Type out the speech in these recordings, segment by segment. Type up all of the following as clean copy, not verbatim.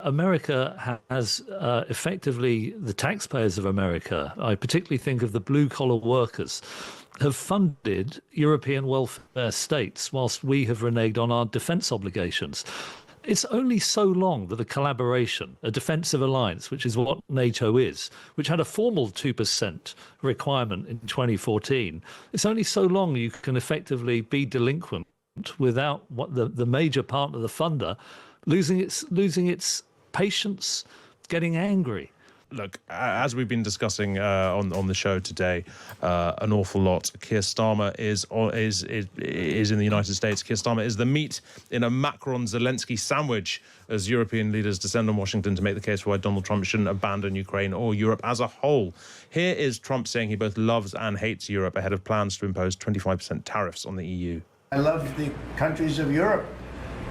America has effectively, the taxpayers of America, I particularly think of the blue-collar workers, have funded European welfare states whilst we have reneged on our defence obligations. It's only so long that a collaboration, a defensive alliance, which is what NATO is, which had a formal 2% requirement in 2014, it's only so long you can effectively be delinquent without what the major partner, the funder, losing its patience, getting angry. Look, as we've been discussing on the show today, an awful lot. Keir Starmer is in the United States. Keir Starmer is the meat in a Macron-Zelensky sandwich as European leaders descend on Washington to make the case for why Donald Trump shouldn't abandon Ukraine or Europe as a whole. Here is Trump saying he both loves and hates Europe ahead of plans to impose 25% tariffs on the EU. I love the countries of Europe.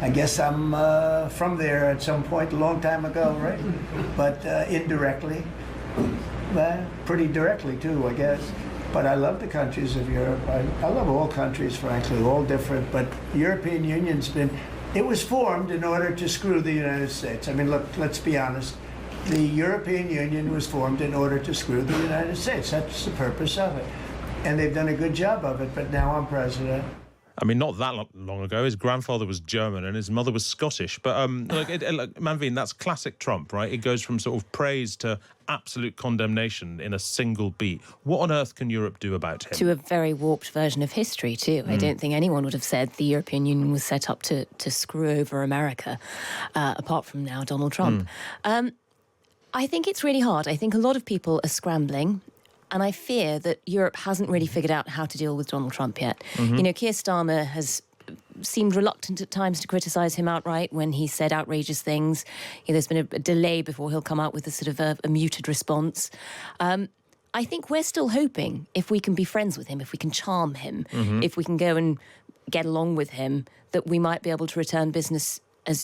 I guess I'm from there at some point a long time ago, right? But indirectly, pretty directly too, I guess. But I love the countries of Europe. I love all countries, frankly, all different. But the European Union's it was formed in order to screw the United States. I mean, look, let's be honest. The European Union was formed in order to screw the United States. That's the purpose of it. And they've done a good job of it, but now I'm president. I mean, not that long ago, his grandfather was German and his mother was Scottish. But, Manveen, that's classic Trump, right? It goes from sort of praise to absolute condemnation in a single beat. What on earth can Europe do about him? To a very warped version of history, too. I don't think anyone would have said the European Union was set up to screw over America, apart from now Donald Trump. I think it's really hard. I think a lot of people are scrambling. And I fear that Europe hasn't really figured out how to deal with Donald Trump yet. You know, Keir Starmer has seemed reluctant at times to criticise him outright when he said outrageous things. You know, there's been a delay before he'll come out with a sort of a muted response. I think we're still hoping, if we can be friends with him, if we can charm him, if we can go and get along with him, that we might be able to return business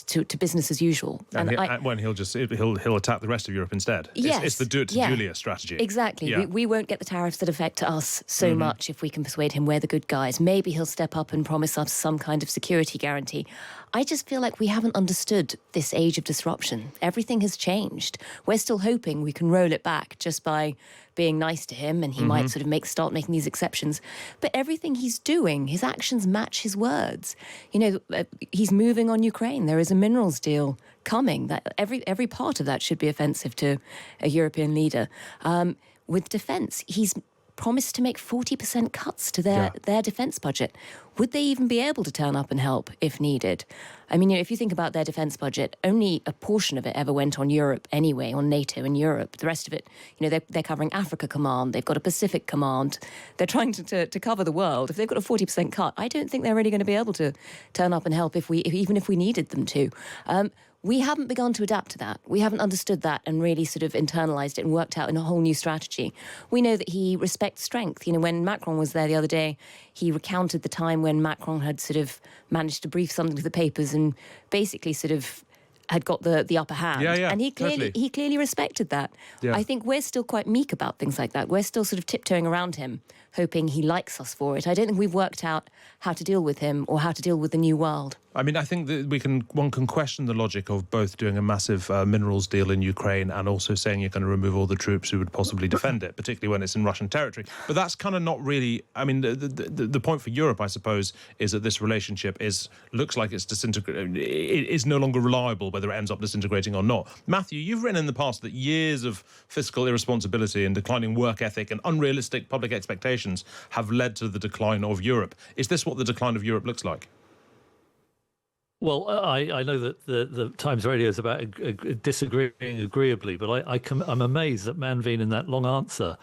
to business as usual. And he'll attack the rest of Europe instead. Yes, it's the do-it-to-Julia strategy. Exactly. Yeah. We won't get the tariffs that affect us so much if we can persuade him we're the good guys. Maybe he'll step up and promise us some kind of security guarantee. I just feel like we haven't understood this age of disruption. Everything has changed. We're still hoping we can roll it back just by being nice to him, and he might sort of start making these exceptions. But everything he's doing, his actions match his words. You know, he's moving on Ukraine. There is a minerals deal coming. That every part of that should be offensive to a European leader. With defence, he's promised to make 40% cuts to their defence budget. Would they even be able to turn up and help if needed? I mean, you know, if you think about their defence budget, only a portion of it ever went on Europe anyway, on NATO and Europe. The rest of it, you know, they're covering Africa Command, they've got a Pacific Command. They're trying to cover the world. If they've got a 40% cut, I don't think they're really going to be able to turn up and help even if we needed them to. We haven't begun to adapt to that. We haven't understood that and really sort of internalized it and worked out in a whole new strategy. We know that he respects strength. You know, when Macron was there the other day, he recounted the time when Macron had sort of managed to brief something to the papers and basically sort of had got the upper hand. And he clearly respected that. I think we're still quite meek about things like that. We're still sort of tiptoeing around him, hoping he likes us for it. I don't think we've worked out how to deal with him or how to deal with the new world. I mean, I think that one can question the logic of both doing a massive minerals deal in Ukraine and also saying you're going to remove all the troops who would possibly defend it, particularly when it's in Russian territory. But that's kind of not really. I mean, the point for Europe, I suppose, is that this relationship looks like it's disintegrating. It is no longer reliable whether it ends up disintegrating or not. Matthew, you've written in the past that years of fiscal irresponsibility and declining work ethic and unrealistic public expectations have led to the decline of Europe. Is this what the decline of Europe looks like? Well, I know that the Times Radio is about disagreeing agreeably, but I'm amazed that Manveen in that long answer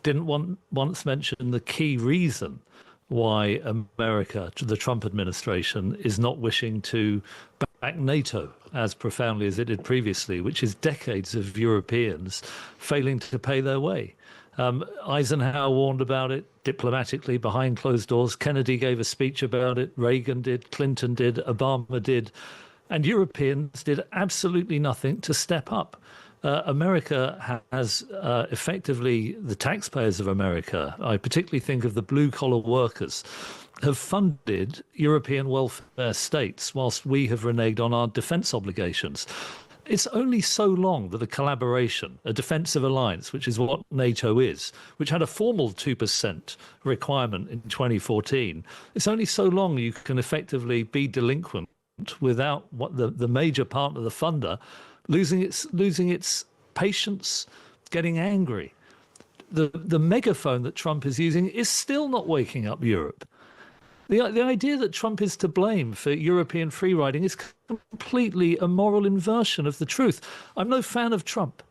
didn't once mention the key reason why America, the Trump administration, is not wishing to back NATO as profoundly as it did previously, which is decades of Europeans failing to pay their way. Eisenhower warned about it diplomatically behind closed doors. Kennedy gave a speech about it. Reagan did. Clinton did. Obama did. And Europeans did absolutely nothing to step up. America has effectively, the taxpayers of America, I particularly think of the blue-collar workers, have funded European welfare states whilst we have reneged on our defence obligations. it's only so long that a collaboration, a defensive alliance, which is what NATO is, which had a formal 2% requirement in 2014, it's only so long you can effectively be delinquent without what the major partner, the funder, losing its patience, getting angry. The megaphone that Trump is using is still not waking up Europe. The idea that Trump is to blame for European free riding is completely a moral inversion of the truth. I'm no fan of Trump.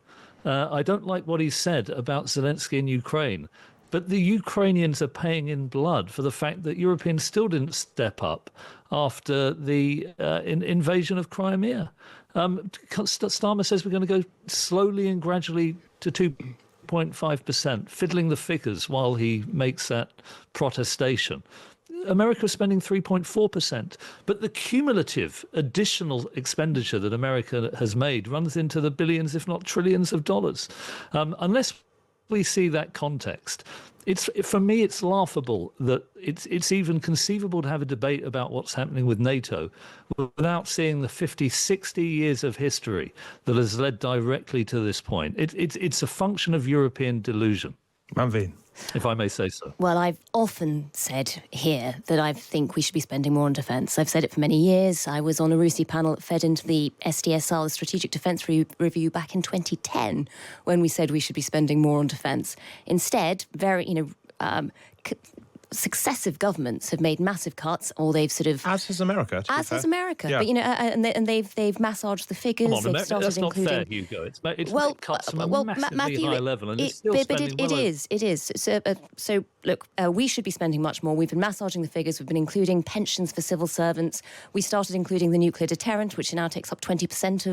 I don't like what he said about Zelensky in Ukraine. But the Ukrainians are paying in blood for the fact that Europeans still didn't step up after the invasion of Crimea. Starmer says we're going to go slowly and gradually to 2.5%, fiddling the figures while he makes that protestation. America is spending 3.4%, but the cumulative additional expenditure that America has made runs into the billions, if not trillions of dollars. Unless we see that context, for me, it's laughable that it's even conceivable to have a debate about what's happening with NATO without seeing the 50, 60 years of history that has led directly to this point. It's a function of European delusion. Manveen. If I may say so. Well, I've often said here that I think we should be spending more on defence. I've said it for many years. I was on a RUSI panel that fed into the SDSR, the Strategic Defence Review, back in 2010, when we said we should be spending more on defence. Instead, successive governments have made massive cuts, or they've sort of... As has America, As has America. Yeah. But, and they've massaged the figures. Come on, they've started that's not including... fair, Hugo. It's made cuts from a massively Matthew, high level, and it's still spending it is. So look, we should be spending much more. We've been massaging the figures. We've been including pensions for civil servants. We started including the nuclear deterrent, which now takes up 20%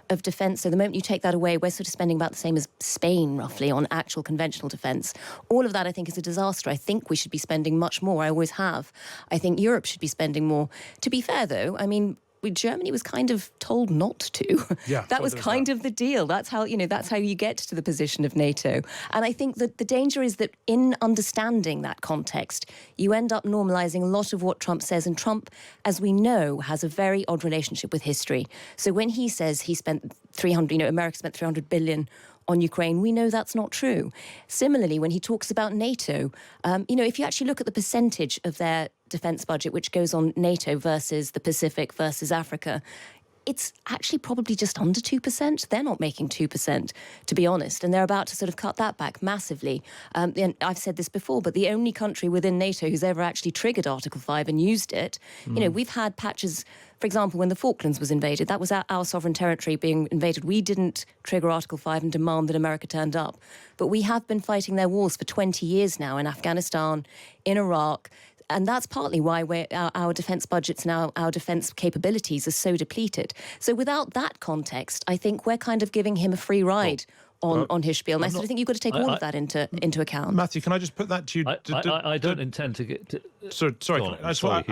of defence. So the moment you take that away, we're sort of spending about the same as Spain, roughly, on actual conventional defence. All of that, I think, is a disaster. I think we should be spending much more. I always have. I think Europe should be spending more. To be fair, though, I mean, Germany was kind of told not to. Yeah, that was kind of the deal. That's how you get to the position of NATO. And I think that the danger is that in understanding that context, you end up normalizing a lot of what Trump says. And Trump, as we know, has a very odd relationship with history. So when he says he spent America spent $300 billion on Ukraine, we know that's not true. Similarly, when he talks about NATO, if you actually look at the percentage of their defence budget which goes on NATO versus the Pacific versus Africa, it's actually probably just under 2%. They're not making 2%, to be honest, and they're about to sort of cut that back massively. And I've said this before, but the only country within NATO who's ever actually triggered Article 5 and used it, we've had patches. For example, when the Falklands was invaded, that was our sovereign territory being invaded. We didn't trigger Article 5 and demand that America turned up. But we have been fighting their wars for 20 years now in Afghanistan, in Iraq. And that's partly why our defence budgets and our defence capabilities are so depleted. So without that context, I think we're kind of giving him a free ride on his spiel. And I sort of think you've got to take all of that into account. Matthew, can I just put that to you? I don't intend to get... Sorry, I just want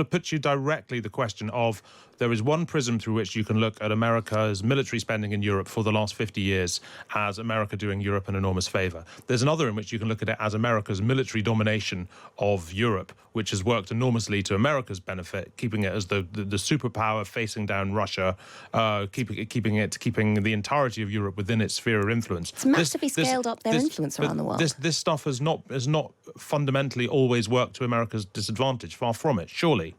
to put you directly the question of, there is one prism through which you can look at America's military spending in Europe for the last 50 years as America doing Europe an enormous favour. There's another in which you can look at it as America's military domination of Europe, which has worked enormously to America's benefit, keeping it as the superpower facing down Russia, keeping the entirety of Europe within its sphere of influence. It's massively scaled up their influence around the world. This stuff has not fundamentally always worked to America's disadvantage. Far from it, surely.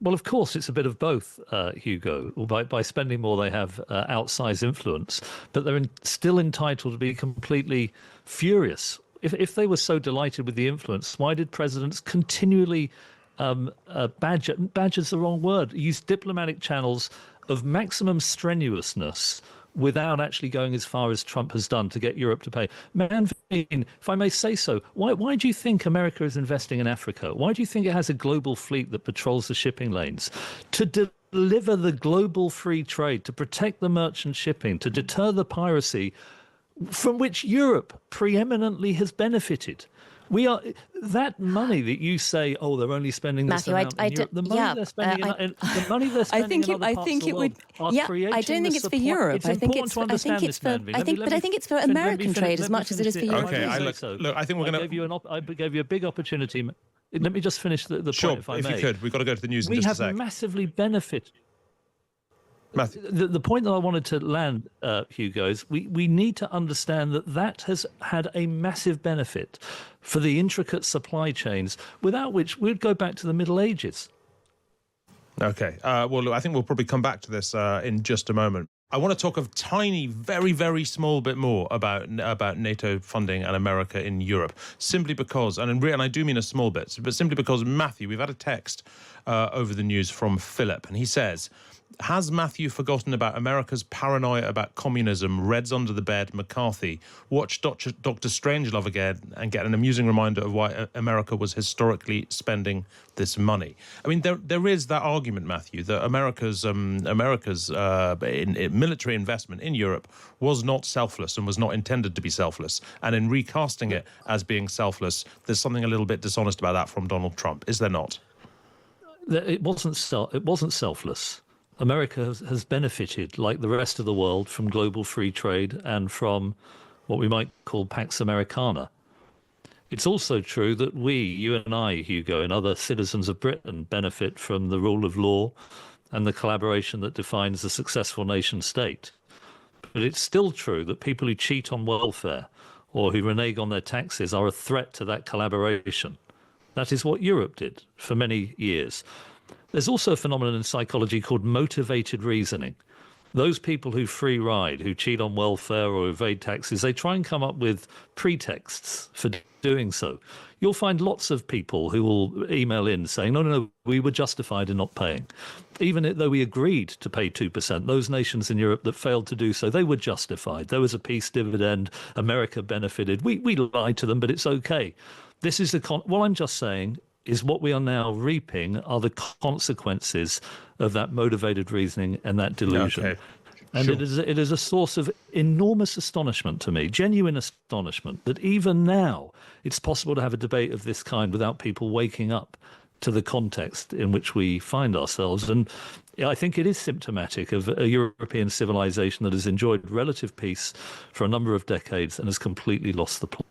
Well, of course, it's a bit of both, Hugo. By spending more, they have outsized influence, but they're still entitled to be completely furious. If they were so delighted with the influence, why did presidents continually badger's the wrong word, use diplomatic channels of maximum strenuousness without actually going as far as Trump has done to get Europe to pay? Manveen, if I may say so, why do you think America is investing in Africa? Why do you think it has a global fleet that patrols the shipping lanes? To deliver the global free trade, to protect the merchant shipping, to deter the piracy from which Europe preeminently has benefited. That money that you say, they're only spending this Matthew, amount in Europe, the money they're spending the money they're spending in other parts of the world are creating I don't think it's for Europe. It's important to understand this, Manveen. I think it's for American trade as much as it is for Europe. Okay, look, I think we're going to... I gave you a big opportunity. Let me just finish the point, if I may. If you could. We've got to go to the news in we just a sec. have massively benefited. Matthew. The point that I wanted to land, Hugo, is we need to understand that has had a massive benefit for the intricate supply chains, without which we'd go back to the Middle Ages. Okay. Well, look, I think we'll probably come back to this in just a moment. I want to talk a tiny, very, very small bit more about NATO funding and America in Europe, simply because, and I do mean a small bit, but simply because, Matthew, we've had a text over the news from Philip, and he says, has Matthew forgotten about America's paranoia about communism, Reds under the bed, McCarthy? Watch Dr. Strangelove again and get an amusing reminder of why America was historically spending this money. I mean, there is that argument, Matthew, that America's military investment in Europe was not selfless and was not intended to be selfless. And in recasting it as being selfless, there's something a little bit dishonest about that from Donald Trump, is there not? It wasn't selfless. America has benefited, like the rest of the world, from global free trade and from what we might call Pax Americana. It's also true that we, you and I, Hugo, and other citizens of Britain benefit from the rule of law and the collaboration that defines a successful nation state. But it's still true that people who cheat on welfare or who renege on their taxes are a threat to that collaboration. That is what Europe did for many years. There's also a phenomenon in psychology called motivated reasoning. Those people who free ride, who cheat on welfare or evade taxes, they try and come up with pretexts for doing so. You'll find lots of people who will email in saying, no, we were justified in not paying. Even though we agreed to pay 2%, those nations in Europe that failed to do so, they were justified. There was a peace dividend. America benefited. We lied to them, but it's okay. This is what I'm just saying is what we are now reaping are the consequences of that motivated reasoning and that delusion. Okay. And Sure. it is a source of enormous astonishment to me, genuine astonishment, that even now it's possible to have a debate of this kind without people waking up to the context in which we find ourselves. And I think it is symptomatic of a European civilization that has enjoyed relative peace for a number of decades and has completely lost the plot.